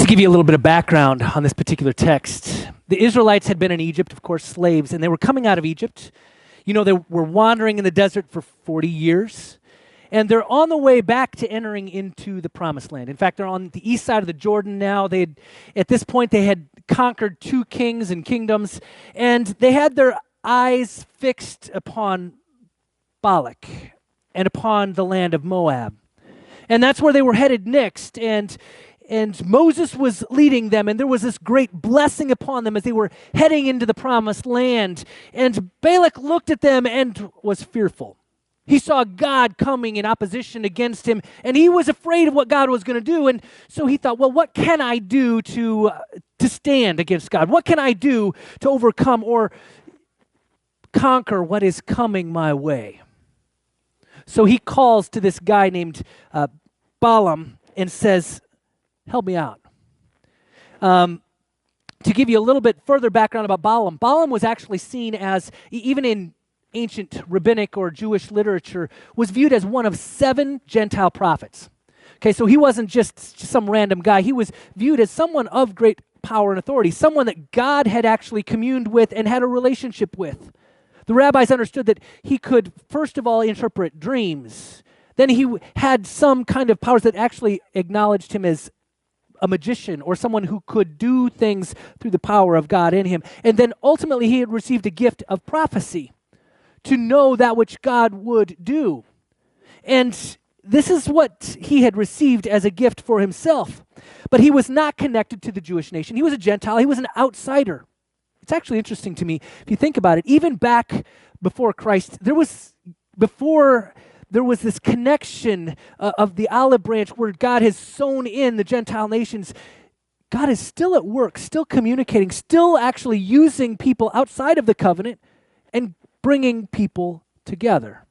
To give you a little bit of background on this particular text, the Israelites had been in Egypt, of course, slaves, and they were coming out of Egypt. You know, they were wandering in the desert for 40 years, and they're on the way back to entering into the Promised Land. In fact, they're on the east side of the Jordan now. At this point, they had conquered 2 kings and kingdoms, and they had their eyes fixed upon Balak and upon the land of Moab. And that's where they were headed next, and Moses was leading them, and there was this great blessing upon them as they were heading into the Promised Land. And Balak looked at them and was fearful. He saw God coming in opposition against him, and he was afraid of what God was going to do. And so he thought, well, what can I do to stand against God? What can I do to overcome or conquer what is coming my way? So he calls to this guy named Balaam and says, help me out. To give you a little bit further background about Balaam, Balaam was actually seen as, even in ancient rabbinic or Jewish literature, was viewed as one of 7 Gentile prophets. Okay, so he wasn't just some random guy. He was viewed as someone of great power and authority, someone that God had actually communed with and had a relationship with. The rabbis understood that he could, first of all, interpret dreams. Then he had some kind of powers that actually acknowledged him as a magician or someone who could do things through the power of God in him. And then ultimately he had received a gift of prophecy to know that which God would do. And this is what he had received as a gift for himself. But he was not connected to the Jewish nation. He was a Gentile. He was an outsider. It's actually interesting to me, if you think about it, even back before Christ, there was this connection of the olive branch where God has sown in the Gentile nations. God is still at work, still communicating, still actually using people outside of the covenant and bringing people together.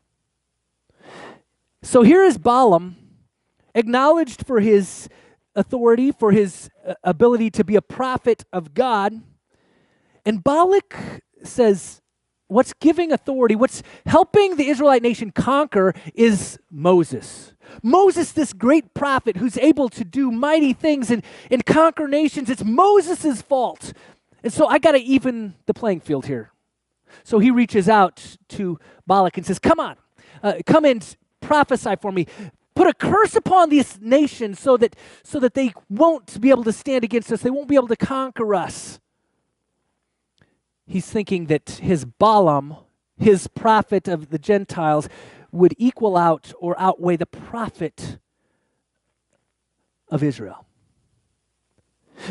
So here is Balaam, acknowledged for his authority, for his ability to be a prophet of God. And Balak says, what's giving authority, what's helping the Israelite nation conquer is Moses. Moses, this great prophet who's able to do mighty things and conquer nations. It's Moses' fault. And so I got to even the playing field here. So he reaches out to Balak and says, come on, come and prophesy for me. Put a curse upon this nation so that they won't be able to stand against us. They won't be able to conquer us. He's thinking that his Balaam, his prophet of the Gentiles, would equal out or outweigh the prophet of Israel.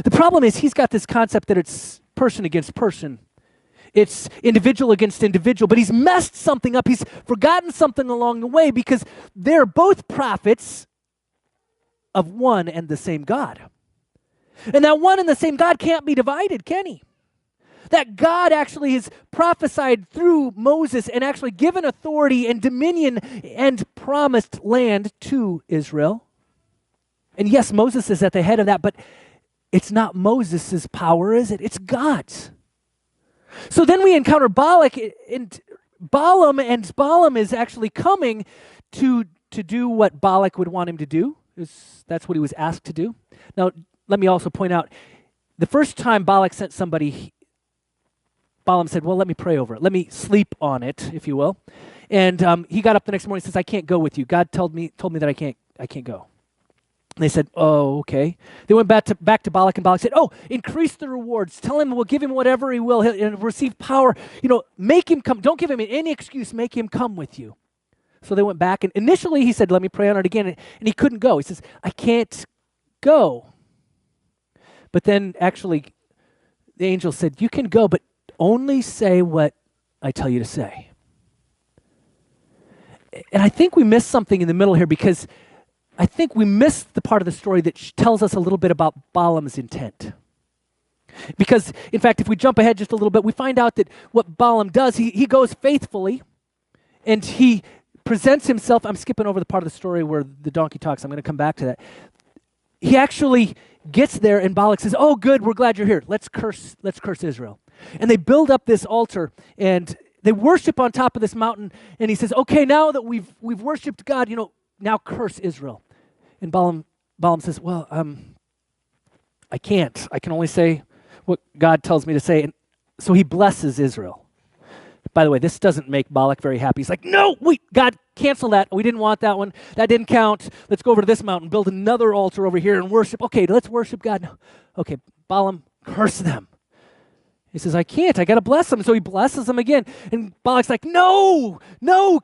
The problem is he's got this concept that it's person against person. It's individual against individual, but he's messed something up. He's forgotten something along the way because they're both prophets of one and the same God. And that one and the same God can't be divided, can he? That God actually has prophesied through Moses and actually given authority and dominion and promised land to Israel. And yes, Moses is at the head of that, but it's not Moses' power, is it? It's God's. So then we encounter Balak and Balaam, and Balaam is actually coming to do what Balak would want him to do. That's what he was asked to do. Now, let me also point out, the first time Balak sent somebody, Balaam said, well, let me pray over it. Let me sleep on it, if you will. And he got up the next morning and says, I can't go with you. God told me that I can't go. And they said, oh, okay. They went back to Balak, and Balak said, oh, increase the rewards. Tell him we'll give him whatever he will. He'll receive power. Make him come. Don't give him any excuse. Make him come with you. So they went back, and initially he said, let me pray on it again. And he couldn't go. He says, I can't go. But then actually the angel said, you can go, but only say what I tell you to say. And I think we missed something in the middle here, because I think we missed the part of the story that tells us a little bit about Balaam's intent. Because, in fact, if we jump ahead just a little bit, we find out that what Balaam does, he goes faithfully, and he presents himself. I'm skipping over the part of the story where the donkey talks. I'm going to come back to that. He actually gets there, and Balak says, oh, good, we're glad you're here. Let's curse Israel. And they build up this altar, and they worship on top of this mountain. And he says, okay, now that we've worshiped God, now curse Israel. And Balaam says, well, I can't. I can only say what God tells me to say. And so he blesses Israel. By the way, this doesn't make Balak very happy. He's like, no, wait, God, cancel that. We didn't want that one. That didn't count. Let's go over to this mountain, build another altar over here and worship. Okay, let's worship God. No. Okay, Balaam, curse them. He says, I can't. I got to bless them. So he blesses them again. And Balak's like, no,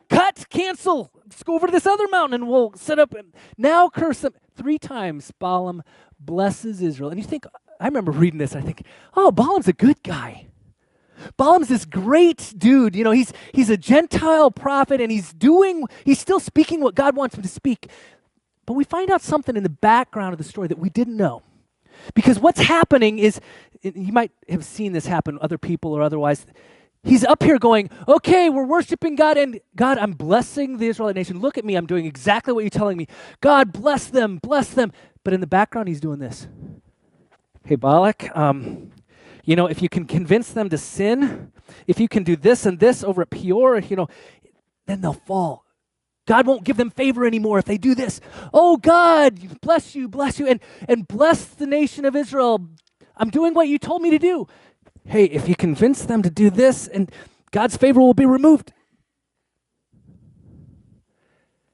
cut, cancel. Let's go over to this other mountain and we'll set up. And now curse them. 3 times Balaam blesses Israel. And you think, I remember reading this. I think, oh, Balaam's a good guy. Balaam's this great dude. You know, he's a Gentile prophet and he's still speaking what God wants him to speak. But we find out something in the background of the story that we didn't know. Because what's happening is, you might have seen this happen, other people or otherwise. He's up here going, okay, we're worshiping God, and God, I'm blessing the Israelite nation. Look at me, I'm doing exactly what you're telling me. God, bless them, bless them. But in the background, he's doing this. Hey, Balak, if you can convince them to sin, if you can do this and this over at Peor, then they'll fall. God won't give them favor anymore if they do this. Oh, God, bless you, and bless the nation of Israel. I'm doing what you told me to do. Hey, if you convince them to do this, and God's favor will be removed.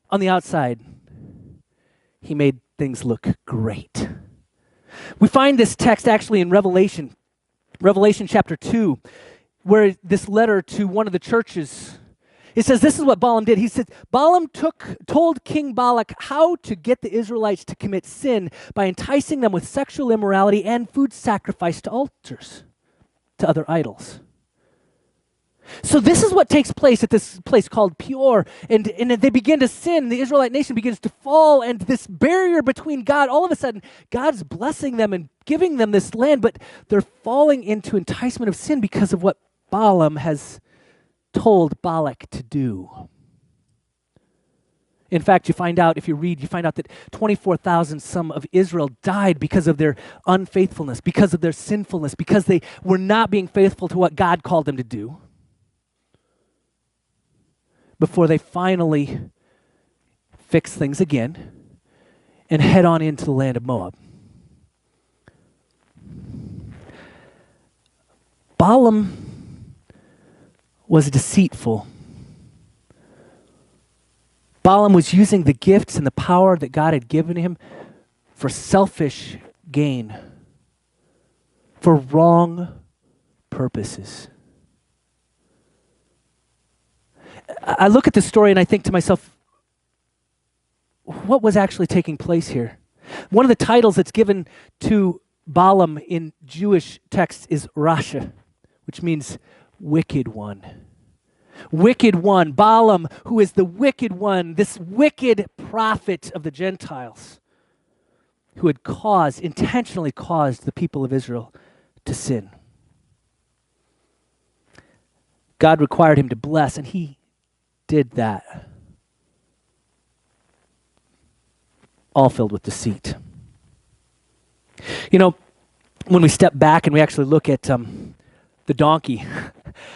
On the outside, he made things look great. We find this text actually in Revelation chapter 2, where this letter to one of the churches, it says this is what Balaam did. He said, Balaam told King Balak how to get the Israelites to commit sin by enticing them with sexual immorality and food sacrifice to altars, to other idols. So this is what takes place at this place called Peor, and they begin to sin. The Israelite nation begins to fall, and this barrier between God, all of a sudden, God's blessing them and giving them this land, but they're falling into enticement of sin because of what Balaam has told Balak to do. In fact, you find out that 24,000 some of Israel died because of their unfaithfulness, because of their sinfulness, because they were not being faithful to what God called them to do, before they finally fix things again and head on into the land of Moab. Balaam was deceitful. Balaam was using the gifts and the power that God had given him for selfish gain, for wrong purposes. I look at this story and I think to myself, what was actually taking place here? One of the titles that's given to Balaam in Jewish texts is Rasha, which means wicked one. Wicked one. Balaam, who is the wicked one, this wicked prophet of the Gentiles, who had intentionally caused the people of Israel to sin. God required him to bless, and he did that. All filled with deceit. When we step back and we actually look at the donkey,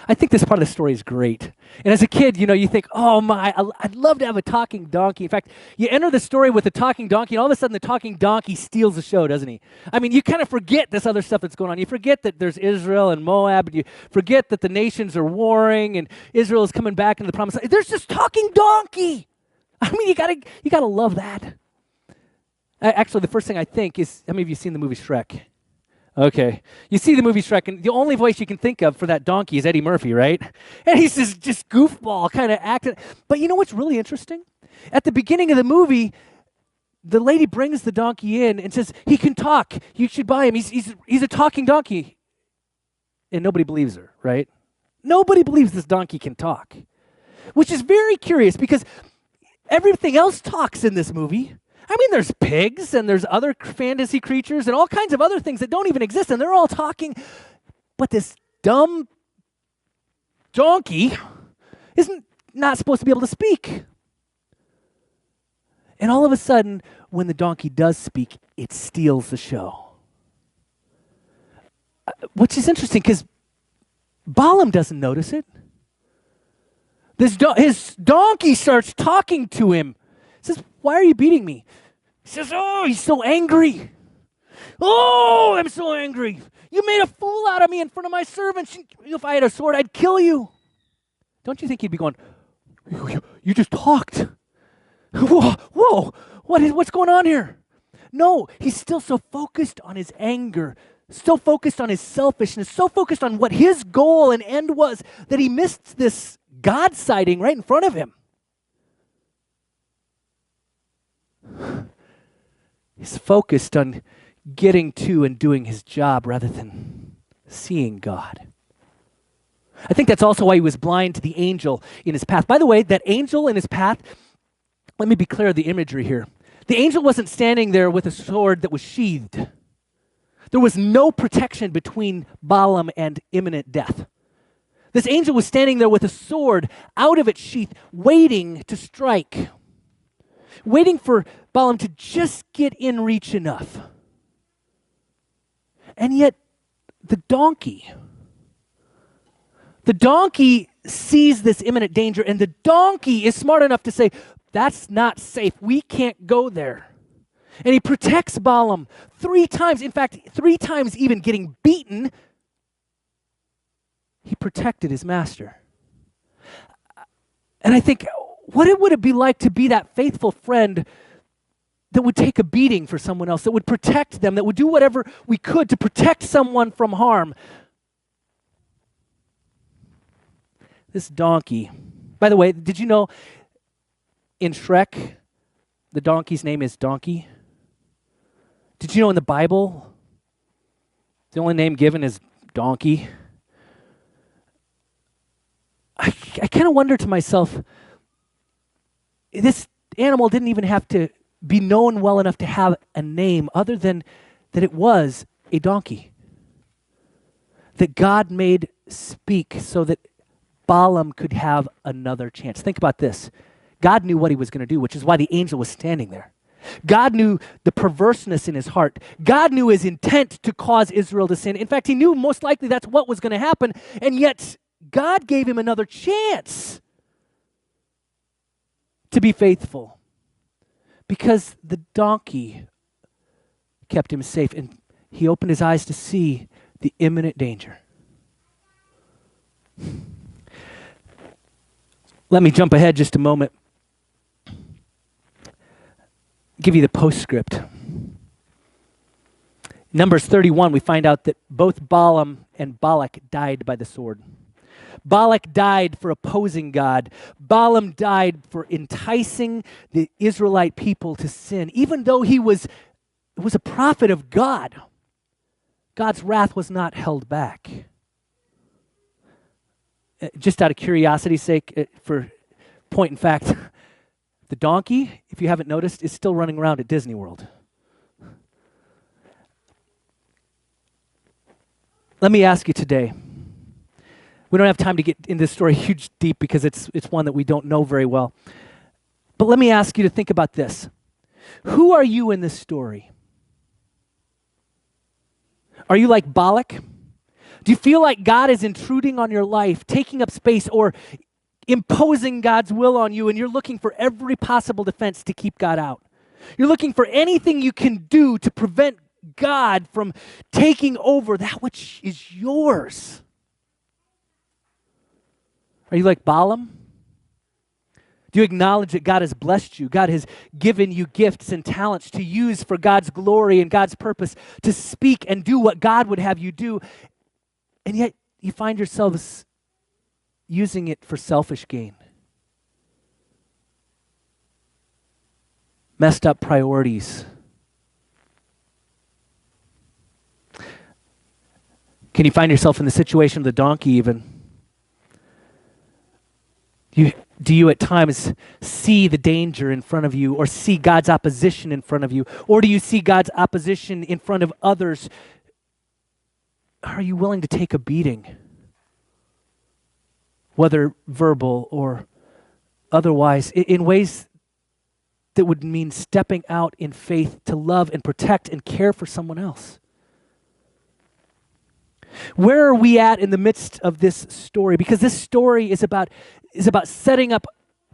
I think this part of the story is great. And as a kid, you think, oh my, I'd love to have a talking donkey. In fact, you enter the story with a talking donkey, and all of a sudden the talking donkey steals the show, doesn't he? I mean, you kind of forget this other stuff that's going on. You forget that there's Israel and Moab, and you forget that the nations are warring, and Israel is coming back into the promised land. There's this talking donkey. I mean, you gotta love that. Actually, the first thing I think is, how many of you seen the movie Shrek? Okay. You see the movie Shrek, and the only voice you can think of for that donkey is Eddie Murphy, right? And he's just goofball kind of acting. But you know what's really interesting? At the beginning of the movie, the lady brings the donkey in and says, he can talk. You should buy him. He's a talking donkey. And nobody believes her, right? Nobody believes this donkey can talk. Which is very curious because everything else talks in this movie. I mean, there's pigs and there's other fantasy creatures and all kinds of other things that don't even exist, and they're all talking. But this dumb donkey isn't not supposed to be able to speak. And all of a sudden, when the donkey does speak, it steals the show. Which is interesting because Balaam doesn't notice it. His donkey starts talking to him. Says, why are you beating me? He says, oh, he's so angry. Oh, I'm so angry. You made a fool out of me in front of my servants. If I had a sword, I'd kill you. Don't you think he'd be going, you just talked. Whoa, what's going on here? No, he's still so focused on his anger, so focused on his selfishness, so focused on what his goal and end was that he missed this God sighting right in front of him. He's focused on getting to and doing his job rather than seeing God. I think that's also why he was blind to the angel in his path. By the way, that angel in his path, let me be clear of the imagery here. The angel wasn't standing there with a sword that was sheathed. There was no protection between Balaam and imminent death. This angel was standing there with a sword out of its sheath, waiting to strike, waiting for Balaam to just get in reach enough. And yet, the donkey sees this imminent danger, and the donkey is smart enough to say, that's not safe. We can't go there. And he protects Balaam 3 times. In fact, 3 times even getting beaten, he protected his master. And I think, what would it be like to be that faithful friend that would take a beating for someone else, that would protect them, that would do whatever we could to protect someone from harm? This donkey. By the way, did you know in Shrek, the donkey's name is Donkey? Did you know in the Bible, the only name given is Donkey? I kind of wonder to myself, this animal didn't even have to be known well enough to have a name other than that it was a donkey. That God made speak so that Balaam could have another chance. Think about this. God knew what he was going to do, which is why the angel was standing there. God knew the perverseness in his heart. God knew his intent to cause Israel to sin. In fact, he knew most likely that's what was going to happen, and yet God gave him another chance to be faithful because the donkey kept him safe, and he opened his eyes to see the imminent danger. Let me jump ahead just a moment. Give you the postscript. Numbers 31, we find out that both Balaam and Balak died by the sword. Balak died for opposing God. Balaam died for enticing the Israelite people to sin. Even though he was a prophet of God, God's wrath was not held back. Just out of curiosity's sake, for point in fact, the donkey, if you haven't noticed, is still running around at Disney World. Let me ask you today. We don't have time to get into this story huge deep because it's one that we don't know very well. But let me ask you to think about this. Who are you in this story? Are you like Balak? Do you feel like God is intruding on your life, taking up space, or imposing God's will on you, and you're looking for every possible defense to keep God out? You're looking for anything you can do to prevent God from taking over that which is yours. Are you like Balaam? Do you acknowledge that God has blessed you? God has given you gifts and talents to use for God's glory and God's purpose, to speak and do what God would have you do, and yet you find yourselves using it for selfish gain. Messed up priorities. Can you find yourself in the situation of the donkey even? Do you at times see the danger in front of you, or see God's opposition in front of you? Or do you see God's opposition in front of others? Are you willing to take a beating? Whether verbal or otherwise, in ways that would mean stepping out in faith to love and protect and care for someone else. Where are we at in the midst of this story? Because this story is about setting up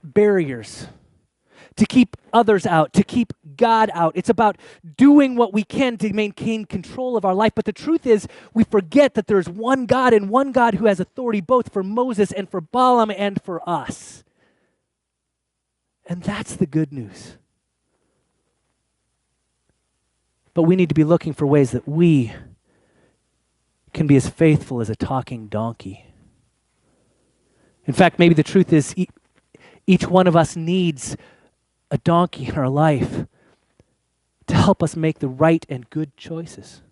barriers, to keep others out, to keep God out. It's about doing what we can to maintain control of our life. But the truth is, we forget that there's one God and one God who has authority both for Moses and for Balaam and for us. And that's the good news. But we need to be looking for ways that we can be as faithful as a talking donkey. In fact, maybe the truth is each one of us needs a donkey in our life to help us make the right and good choices.